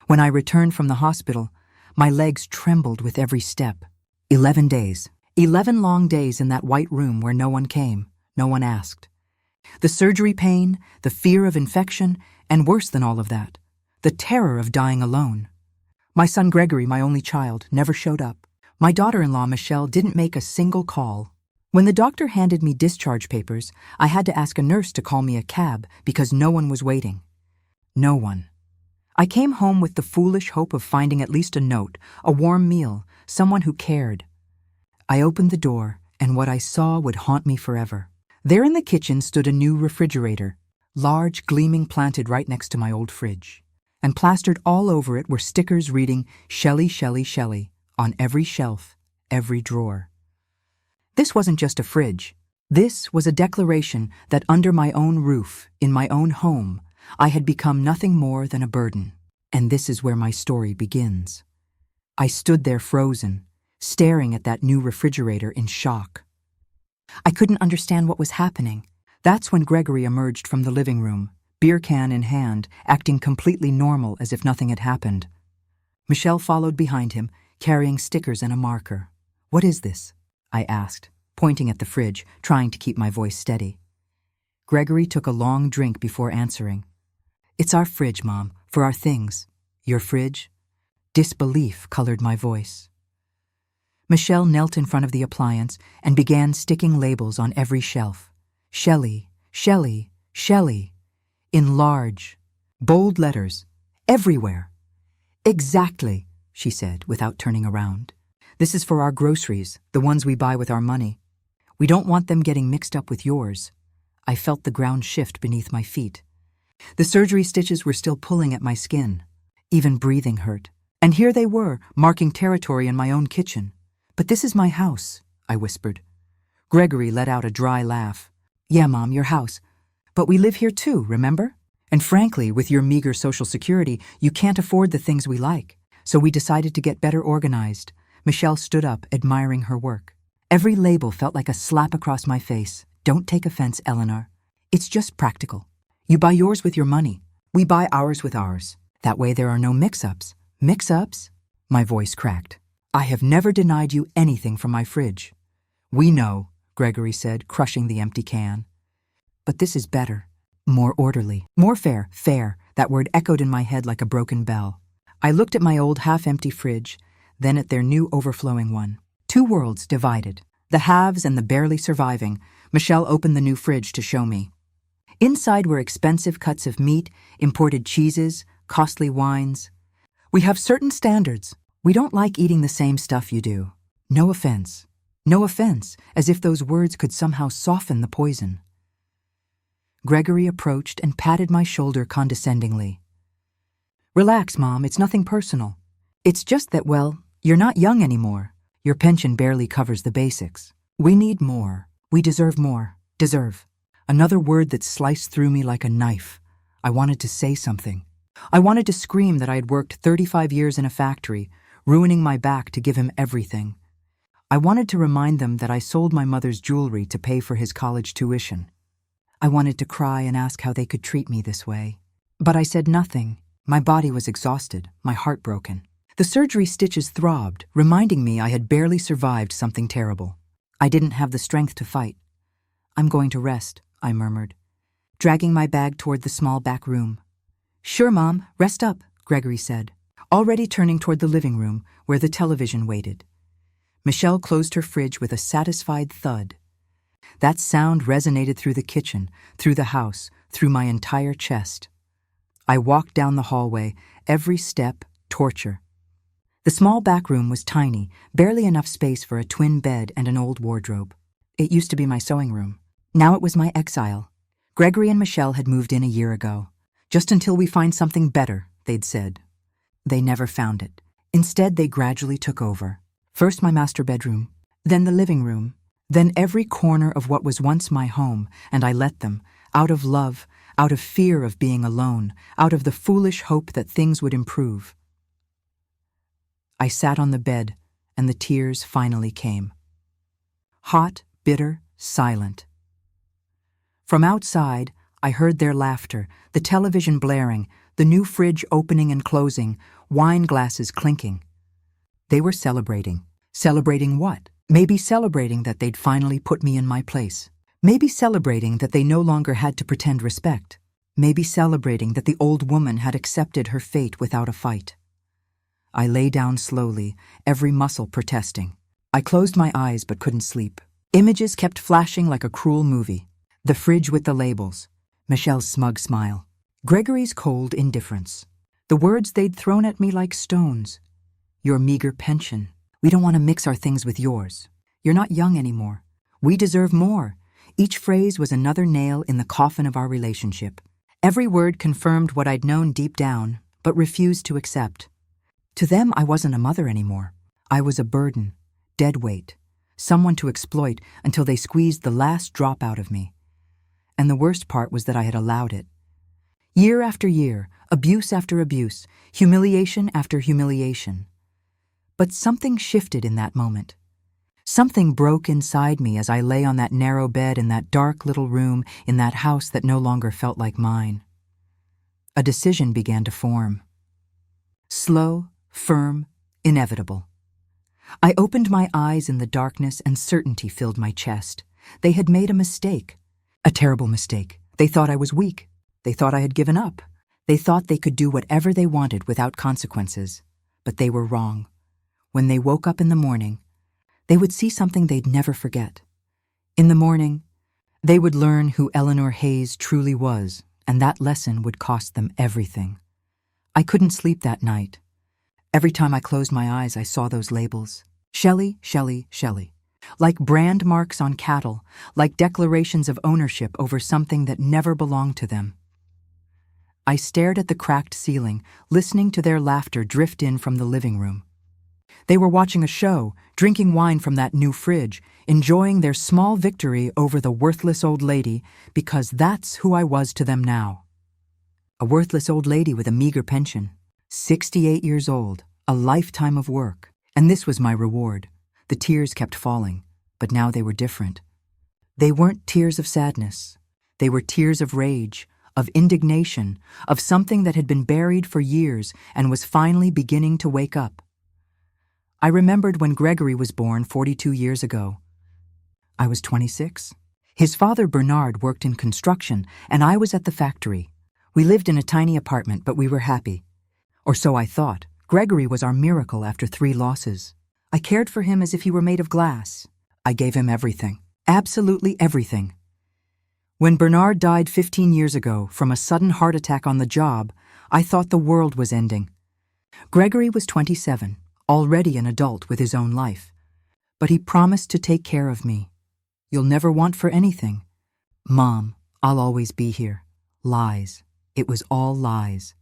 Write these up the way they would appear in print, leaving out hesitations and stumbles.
When I returned from the hospital, my legs trembled with every step. 11 days. 11 long days in that white room where no one came, no one asked. The surgery pain, the fear of infection, and worse than all of that, the terror of dying alone. My son Gregory, my only child, never showed up. My daughter-in-law, Michelle, didn't make a single call. When the doctor handed me discharge papers, I had to ask a nurse to call me a cab because no one was waiting. No one. I came home with the foolish hope of finding at least a note, a warm meal, someone who cared. I opened the door, and what I saw would haunt me forever. There in the kitchen stood a new refrigerator, large, gleaming, planted right next to my old fridge. And plastered all over it were stickers reading, "Shelly, Shelly, Shelly," on every shelf, every drawer. This wasn't just a fridge. This was a declaration that under my own roof, in my own home, I had become nothing more than a burden. And this is where my story begins. I stood there frozen, staring at that new refrigerator in shock. I couldn't understand what was happening. That's when Gregory emerged from the living room, beer can in hand, acting completely normal as if nothing had happened. Michelle followed behind him, carrying stickers and a marker. "What is this?" I asked, pointing at the fridge, trying to keep my voice steady. Gregory took a long drink before answering. "It's our fridge, Mom, for our things." "Your fridge?" Disbelief colored my voice. Michelle knelt in front of the appliance and began sticking labels on every shelf. "Shelly, Shelly, Shelly," in large, bold letters, everywhere. "Exactly," she said without turning around. "This is for our groceries, the ones we buy with our money. We don't want them getting mixed up with yours." I felt the ground shift beneath my feet. The surgery stitches were still pulling at my skin. Even breathing hurt. And here they were, marking territory in my own kitchen. "But this is my house," I whispered. Gregory let out a dry laugh. "Yeah, Mom, your house. But we live here too, remember? And frankly, with your meager Social Security, you can't afford the things we like. So we decided to get better organized." Michelle stood up, admiring her work. Every label felt like a slap across my face. "Don't take offense, Eleanor. It's just practical. You buy yours with your money. We buy ours with ours. That way there are no mix-ups." "Mix-ups?" My voice cracked. "I have never denied you anything from my fridge." "We know," Gregory said, crushing the empty can. "But this is better. More orderly. More fair." Fair. That word echoed in my head like a broken bell. I looked at my old half-empty fridge, then at their new overflowing one. Two worlds divided. The haves and the barely surviving. Michelle opened the new fridge to show me. Inside were expensive cuts of meat, imported cheeses, costly wines. "We have certain standards. We don't like eating the same stuff you do. No offense. No offense," as if those words could somehow soften the poison. Gregory approached and patted my shoulder condescendingly. "Relax, Mom, it's nothing personal. It's just that, well, you're not young anymore. Your pension barely covers the basics. We need more. We deserve more. Deserve." Another word that sliced through me like a knife. I wanted to say something. I wanted to scream that I had worked 35 years in a factory, ruining my back to give him everything. I wanted to remind them that I sold my mother's jewelry to pay for his college tuition. I wanted to cry and ask how they could treat me this way. But I said nothing. My body was exhausted, my heart broken. The surgery stitches throbbed, reminding me I had barely survived something terrible. I didn't have the strength to fight. "I'm going to rest," I murmured, dragging my bag toward the small back room. "Sure, Mom, rest up," Gregory said, already turning toward the living room where the television waited. Michelle closed her fridge with a satisfied thud. That sound resonated through the kitchen, through the house, through my entire chest. I walked down the hallway, every step torture. The small back room was tiny, barely enough space for a twin bed and an old wardrobe. It used to be my sewing room. Now it was my exile. Gregory and Michelle had moved in a year ago. "Just until we find something better," they'd said. They never found it. Instead, they gradually took over. First my master bedroom, then the living room, then every corner of what was once my home, and I let them, out of love, out of fear of being alone, out of the foolish hope that things would improve. I sat on the bed, and the tears finally came. Hot, bitter, silent. From outside, I heard their laughter, the television blaring, the new fridge opening and closing, wine glasses clinking. They were celebrating. Celebrating what? Maybe celebrating that they'd finally put me in my place. Maybe celebrating that they no longer had to pretend respect. Maybe celebrating that the old woman had accepted her fate without a fight. I lay down slowly, every muscle protesting. I closed my eyes but couldn't sleep. Images kept flashing like a cruel movie. The fridge with the labels. Michelle's smug smile. Gregory's cold indifference. The words they'd thrown at me like stones. Your meager pension. We don't want to mix our things with yours. You're not young anymore. We deserve more. Each phrase was another nail in the coffin of our relationship. Every word confirmed what I'd known deep down, but refused to accept. To them, I wasn't a mother anymore. I was a burden, dead weight, someone to exploit until they squeezed the last drop out of me. And the worst part was that I had allowed it. Year after year, abuse after abuse, humiliation after humiliation. But something shifted in that moment. Something broke inside me as I lay on that narrow bed in that dark little room in that house that no longer felt like mine. A decision began to form. Slow, firm, inevitable. I opened my eyes in the darkness and certainty filled my chest. They had made a mistake. A terrible mistake. They thought I was weak. They thought I had given up. They thought they could do whatever they wanted without consequences. But they were wrong. When they woke up in the morning, they would see something they'd never forget. In the morning, they would learn who Eleanor Hayes truly was, and that lesson would cost them everything. I couldn't sleep that night. Every time I closed my eyes, I saw those labels. Shelley, Shelley, Shelley. Like brand marks on cattle, like declarations of ownership over something that never belonged to them. I stared at the cracked ceiling, listening to their laughter drift in from the living room. They were watching a show, drinking wine from that new fridge, enjoying their small victory over the worthless old lady, because that's who I was to them now. A worthless old lady with a meager pension. 68 years old, a lifetime of work. And this was my reward. The tears kept falling, but now they were different. They weren't tears of sadness. They were tears of rage, of indignation, of something that had been buried for years and was finally beginning to wake up. I remembered when Gregory was born 42 years ago. I was 26. His father, Bernard, worked in construction, and I was at the factory. We lived in a tiny apartment, but we were happy. Or so I thought. Gregory was our miracle after 3 losses. I cared for him as if he were made of glass. I gave him everything. Absolutely everything. When Bernard died 15 years ago from a sudden heart attack on the job, I thought the world was ending. Gregory was 27. Already an adult with his own life. But he promised to take care of me. You'll never want for anything. Mom, I'll always be here. Lies. It was all lies.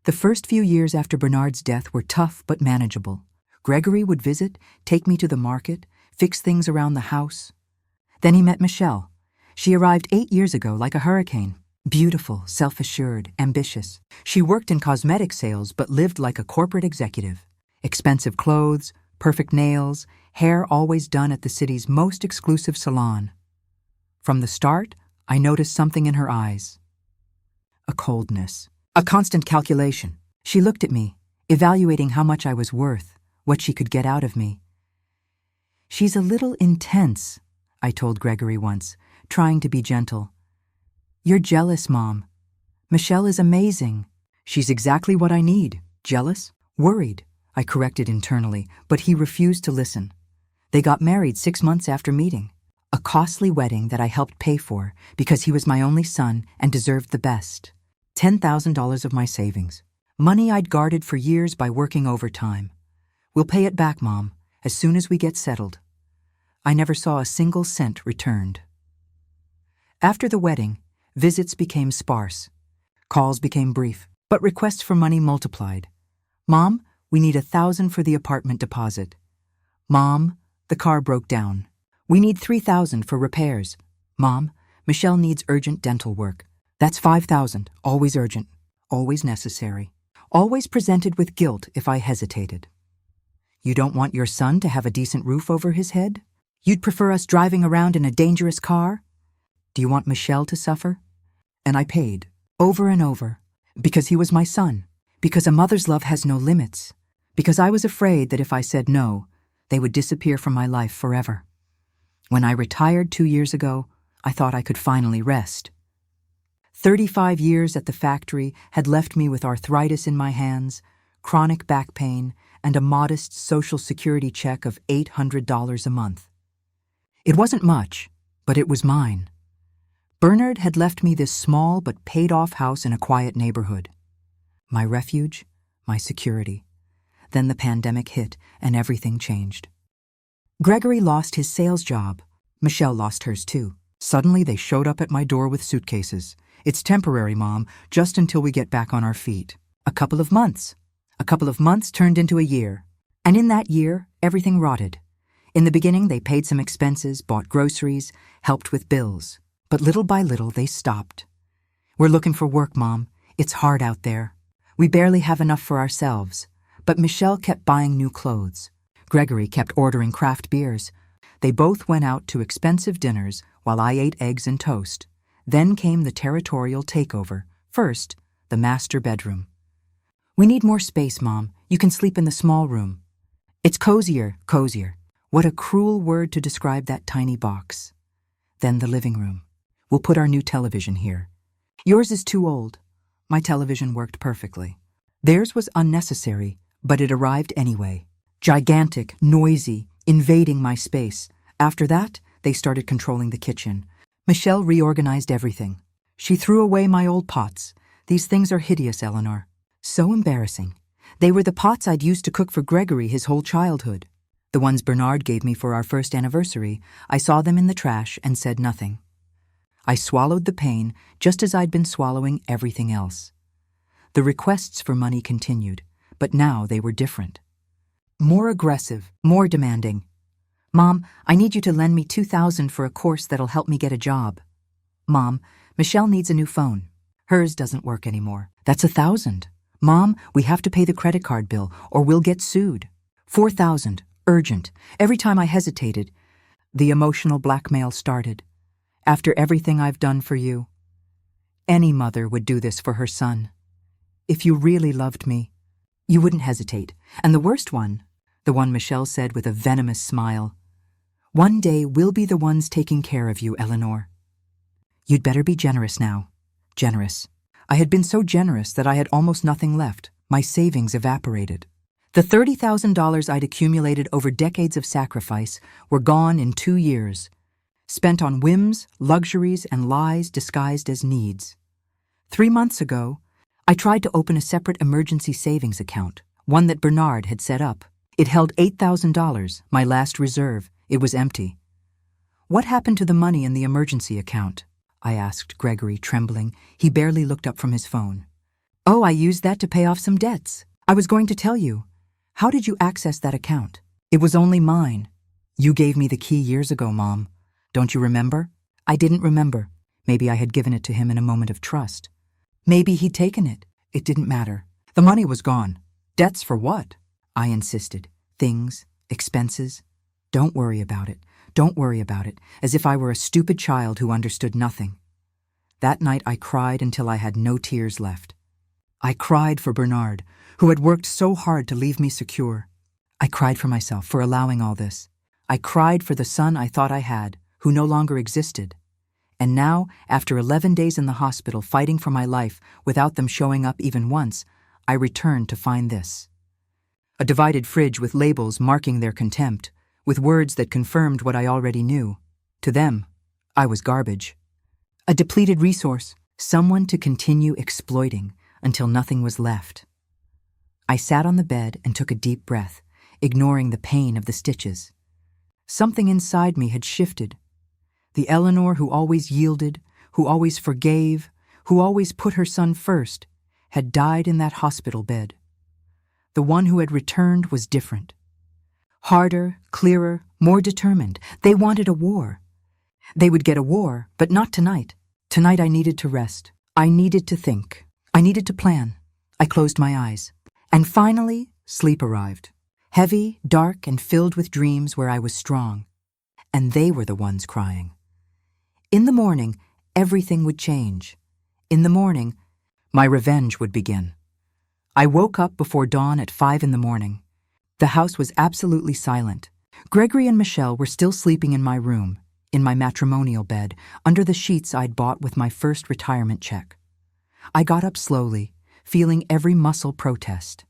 The first few years after Bernard's death were tough but manageable. Gregory would visit, take me to the market, fix things around the house. Then he met Michelle. She arrived 8 years ago like a hurricane. Beautiful, self-assured, ambitious. She worked in cosmetic sales but lived like a corporate executive. Expensive clothes, perfect nails, hair always done at the city's most exclusive salon. From the start, I noticed something in her eyes. A coldness. A constant calculation. She looked at me, evaluating how much I was worth, what she could get out of me. She's a little intense, I told Gregory once, trying to be gentle. You're jealous, Mom. Michelle is amazing. She's exactly what I need. Jealous? Worried. I corrected internally, but he refused to listen. They got married 6 months after meeting. A costly wedding that I helped pay for because he was my only son and deserved the best. $10,000 of my savings. Money I'd guarded for years by working overtime. We'll pay it back, Mom, as soon as we get settled. I never saw a single cent returned. After the wedding, visits became sparse. Calls became brief, but requests for money multiplied. Mom, we need $1,000 for the apartment deposit. Mom, the car broke down. We need $3,000 for repairs. Mom, Michelle needs urgent dental work. That's $5,000, always urgent, always necessary, always presented with guilt if I hesitated. You don't want your son to have a decent roof over his head? You'd prefer us driving around in a dangerous car? Do you want Michelle to suffer? And I paid, over and over, because he was my son, Because a mother's love has no limits. Because I was afraid that if I said no, they would disappear from my life forever. When I retired 2 years ago, I thought I could finally rest. 35 years at the factory had left me with arthritis in my hands, chronic back pain, and a modest Social Security check of $800 a month. It wasn't much, but it was mine. Bernard had left me this small but paid-off house in a quiet neighborhood. My refuge, my security. Then the pandemic hit and everything changed. Gregory lost his sales job. Michelle lost hers too. Suddenly they showed up at my door with suitcases. It's temporary, Mom, just until we get back on our feet. A couple of months. A couple of months turned into a year. And in that year, everything rotted. In the beginning, they paid some expenses, bought groceries, helped with bills. But little by little, they stopped. We're looking for work, Mom. It's hard out there. We barely have enough for ourselves. But Michelle kept buying new clothes. Gregory kept ordering craft beers. They both went out to expensive dinners while I ate eggs and toast. Then came the territorial takeover. First, the master bedroom. We need more space, Mom. You can sleep in the small room. It's cozier. What a cruel word to describe that tiny box. Then the living room. We'll put our new television here. Yours is too old. My television worked perfectly. Theirs was unnecessary, but it arrived anyway. Gigantic, noisy, invading my space. After that, they started controlling the kitchen. Michelle reorganized everything. She threw away my old pots. These things are hideous, Eleanor. So embarrassing. They were the pots I'd used to cook for Gregory his whole childhood. The ones Bernard gave me for our first anniversary. I saw them in the trash and said nothing. I swallowed the pain just as I'd been swallowing everything else. The requests for money continued, but now they were different. More aggressive, more demanding. Mom, I need you to lend me $2,000 for a course that'll help me get a job. Mom, Michelle needs a new phone. Hers doesn't work anymore. That's $1,000. Mom, we have to pay the credit card bill or we'll get sued. $4,000, urgent. Every time I hesitated, the emotional blackmail started. After everything I've done for you. Any mother would do this for her son. If you really loved me, you wouldn't hesitate. And the worst one, the one Michelle said with a venomous smile, one day we'll be the ones taking care of you, Eleanor. You'd better be generous now. Generous. I had been so generous that I had almost nothing left. My savings evaporated. The $30,000 I'd accumulated over decades of sacrifice were gone in 2 years, spent on whims, luxuries, and lies disguised as needs. 3 months ago, I tried to open a separate emergency savings account, one that Bernard had set up. It held $8,000, my last reserve. It was empty. What happened to the money in the emergency account? I asked Gregory, trembling. He barely looked up from his phone. Oh, I used that to pay off some debts. I was going to tell you. How did you access that account? It was only mine. You gave me the key years ago, Mom. Don't you remember? I didn't remember. Maybe I had given it to him in a moment of trust. Maybe he'd taken it. It didn't matter. The money was gone. Debts for what? I insisted. Things, expenses. Don't worry about it. Don't worry about it, as if I were a stupid child who understood nothing. That night I cried until I had no tears left. I cried for Bernard, who had worked so hard to leave me secure. I cried for myself for allowing all this. I cried for the son I thought I had, who no longer existed. And now, after 11 days in the hospital fighting for my life without them showing up even once, I returned to find this. A divided fridge with labels marking their contempt, with words that confirmed what I already knew. To them, I was garbage. A depleted resource, someone to continue exploiting until nothing was left. I sat on the bed and took a deep breath, ignoring the pain of the stitches. Something inside me had shifted. The Eleanor who always yielded, who always forgave, who always put her son first, had died in that hospital bed. The one who had returned was different. Harder, clearer, more determined. They wanted a war. They would get a war, but not tonight. Tonight I needed to rest. I needed to think. I needed to plan. I closed my eyes. And finally, sleep arrived. Heavy, dark, and filled with dreams where I was strong. And they were the ones crying. In the morning, everything would change. In the morning, my revenge would begin. I woke up before dawn at 5 in the morning. The house was absolutely silent. Gregory and Michelle were still sleeping in my room, in my matrimonial bed, under the sheets I'd bought with my first retirement check. I got up slowly, feeling every muscle protest.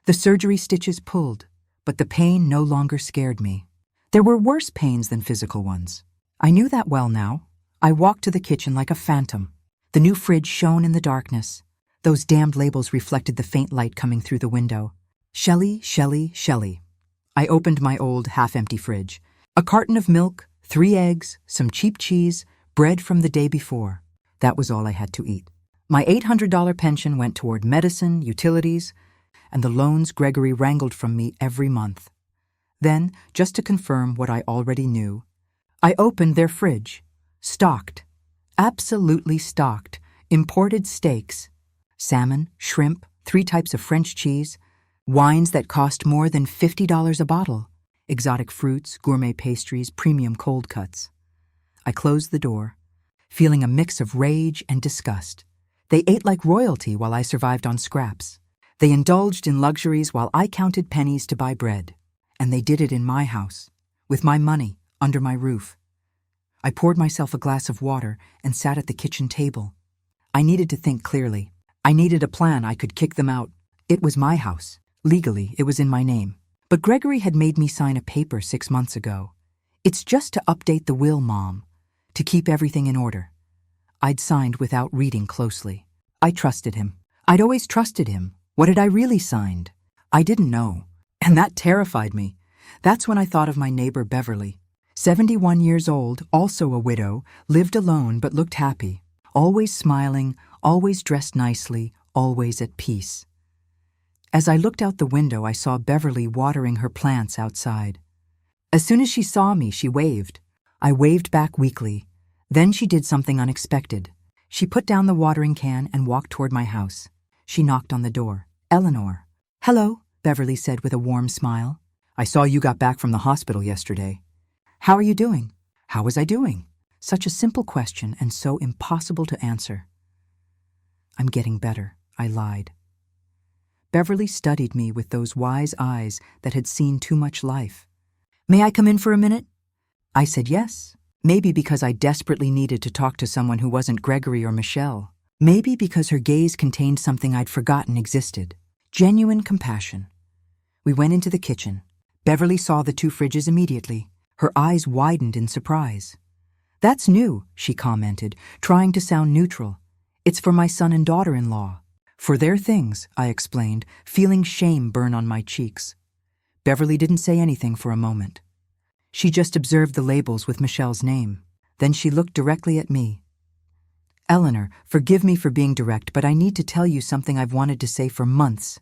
The surgery stitches pulled, but the pain no longer scared me. There were worse pains than physical ones. I knew that well now. I walked to the kitchen like a phantom. The new fridge shone in the darkness. Those damned labels reflected the faint light coming through the window. Shelly, Shelly, Shelly. I opened my old, half-empty fridge. A carton of milk, 3 eggs, some cheap cheese, bread from the day before. That was all I had to eat. My $800 pension went toward medicine, utilities, and the loans Gregory wrangled from me every month. Then, just to confirm what I already knew, I opened their fridge. Stocked. Absolutely stocked. Imported steaks. Salmon, shrimp, 3 types of French cheese, wines that cost more than $50 a bottle, exotic fruits, gourmet pastries, premium cold cuts. I closed the door, feeling a mix of rage and disgust. They ate like royalty while I survived on scraps. They indulged in luxuries while I counted pennies to buy bread. And they did it in my house, with my money, under my roof. I poured myself a glass of water and sat at the kitchen table. I needed to think clearly. I needed a plan I could kick them out. It was my house. Legally, it was in my name. But Gregory had made me sign a paper 6 months ago. It's just to update the will, Mom, to keep everything in order. I'd signed without reading closely. I trusted him. I'd always trusted him. What had I really signed? I didn't know. And that terrified me. That's when I thought of my neighbor Beverly. 71 years old, also a widow, lived alone but looked happy. Always smiling, always dressed nicely, always at peace. As I looked out the window, I saw Beverly watering her plants outside. As soon as she saw me, she waved. I waved back weakly. Then she did something unexpected. She put down the watering can and walked toward my house. She knocked on the door. Eleanor. "Hello," Beverly said with a warm smile. "I saw you got back from the hospital yesterday. How are you doing?" How was I doing? Such a simple question and so impossible to answer. "I'm getting better," I lied. Beverly studied me with those wise eyes that had seen too much life. "May I come in for a minute?" I said yes. Maybe because I desperately needed to talk to someone who wasn't Gregory or Michelle. Maybe because her gaze contained something I'd forgotten existed. Genuine compassion. We went into the kitchen. Beverly saw the 2 fridges immediately. Her eyes widened in surprise. "That's new," she commented, trying to sound neutral. "It's for my son and daughter-in-law." "For their things," I explained, feeling shame burn on my cheeks. Beverly didn't say anything for a moment. She just observed the labels with Michelle's name. Then she looked directly at me. "Eleanor, forgive me for being direct, but I need to tell you something I've wanted to say for months."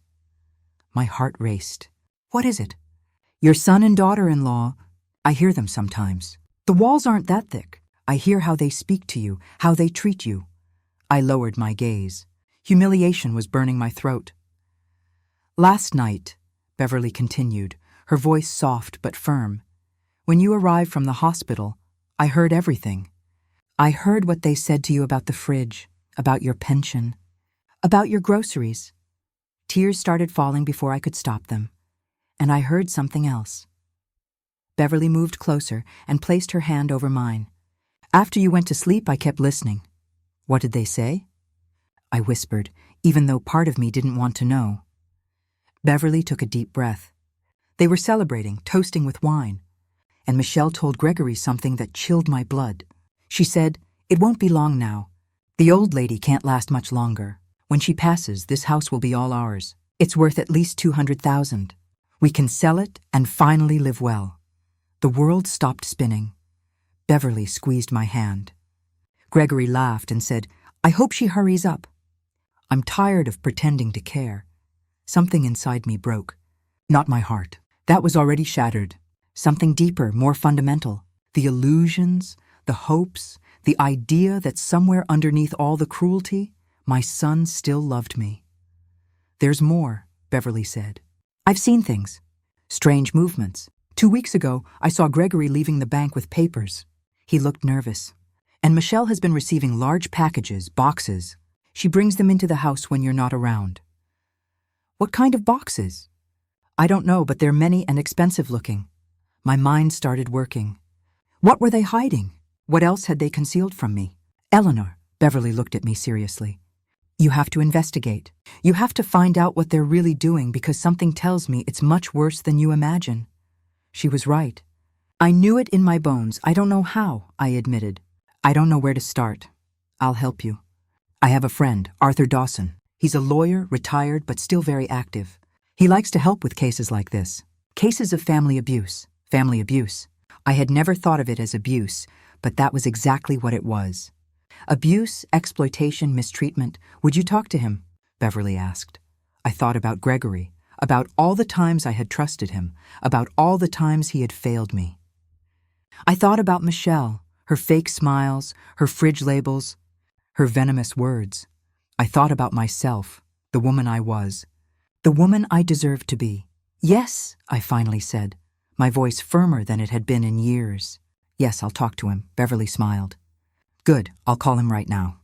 My heart raced. "What is it?" "Your son and daughter-in-law, I hear them sometimes. The walls aren't that thick. I hear how they speak to you, how they treat you." I lowered my gaze. Humiliation was burning my throat. "Last night," Beverly continued, her voice soft but firm, "when you arrived from the hospital, I heard everything. I heard what they said to you about the fridge, about your pension, about your groceries." Tears started falling before I could stop them. And I heard something else. Beverly moved closer and placed her hand over mine. "After you went to sleep, I kept listening." "What did they say?" I whispered, even though part of me didn't want to know. Beverly took a deep breath. "They were celebrating, toasting with wine. And Michelle told Gregory something that chilled my blood. She said, 'It won't be long now. The old lady can't last much longer. When she passes, this house will be all ours. It's worth at least $200,000. We can sell it and finally live well.'" The world stopped spinning. Beverly squeezed my hand. Gregory laughed and said, "I hope she hurries up." I'm tired of pretending to care. Something inside me broke. Not my heart. That was already shattered. Something deeper, more fundamental. The illusions, the hopes, the idea that somewhere underneath all the cruelty, my son still loved me. "There's more," Beverly said. "I've seen things. Strange movements. 2 weeks ago, I saw Gregory leaving the bank with papers. He looked nervous. And Michelle has been receiving large packages, boxes. She brings them into the house when you're not around. What kind of boxes? I don't know, but they're many and expensive looking. My mind started working. What were they hiding? What else had they concealed from me? Eleanor, Beverly looked at me seriously. You have to investigate. You have to find out what they're really doing because something tells me it's much worse than you imagine. She was right. I knew it in my bones. I don't know how, I admitted. I don't know where to start. I'll help you. I have a friend, Arthur Dawson. He's a lawyer, retired, but still very active. He likes to help with cases like this. Cases of family abuse. Family abuse. I had never thought of it as abuse, but that was exactly what it was. Abuse, exploitation, mistreatment. Would you talk to him? Beverly asked. I thought about Gregory, about all the times I had trusted him, about all the times he had failed me. I thought about Michelle, her fake smiles, her fridge labels, her venomous words. I thought about myself, the woman I was, the woman I deserved to be. Yes, I finally said, my voice firmer than it had been in years. Yes, I'll talk to him, Beverly smiled. Good, I'll call him right now.